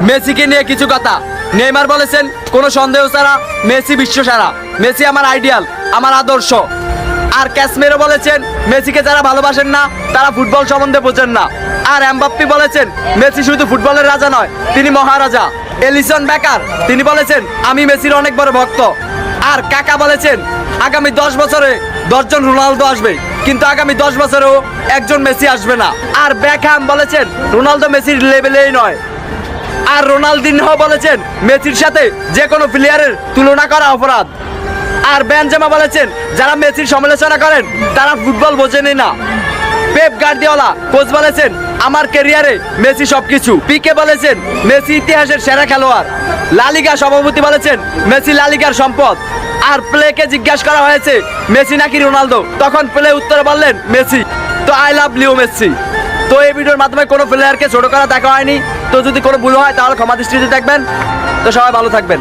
মেসিকে নিয়ে কিছু কথা। নেইমার বলেছেন কোনো সন্দেহ ছাড়া মেসি বিশ্ব সেরা, মেসি আমার আইডিয়াল, আমার আদর্শ। আর ক্যাসমেরো বলেছেন মেসিকে যারা ভালোবাসেন না তারা ফুটবল সম্বন্ধে বোঝেন না। আর এমবাপ্পে বলেছেন মেসি শুধু ফুটবলের রাজা নয়, তিনি মহারাজা। এলিসন বেকার তিনি বলেছেন আমি মেসির অনেক বড় ভক্ত। আর কাকা বলেছেন আগামী 10 বছরে 10 জন রোনালদো আসবে, কিন্তু আগামী 10 বছরেও একজন মেসি আসবে না। আর বেকহ্যাম বলেছেন রোনালদো মেসির লেভেলেই নয়। আর রোনালদিনহো বলেছেন মেসির সাথে যে কোনো প্লেয়ারের তুলনা করা অপরাধ। আর বেনজেমা বলেছেন যারা মেসির সমালোচনা করেন তারা ফুটবল বোঝেনই না। পেপ গার্দিওলা কোচ বলেছেন আমার ক্যারিয়ারে মেসি সবকিছু। পিকে বলেছেন মেসি ইতিহাসের সেরা খেলোয়াড়। লা লিগা সভাপতি বলেছেন মেসি লা লিগার সম্পদ। আর প্লেকে জিজ্ঞাসা করা হয়েছে মেসি নাকি রোনালদো, তখন প্লে উত্তরে বললেন মেসি। তো আই লাভ লিও মেসি। তো এই ভিডিওর মাধ্যমে কোনো প্লেয়ারকে ছোট করা দেখা হয়নি। তো যদি কোনো ভুল হয় তাহলে ক্ষমা দৃষ্টিতে দেখবেন। তো সবাই ভালো থাকবেন।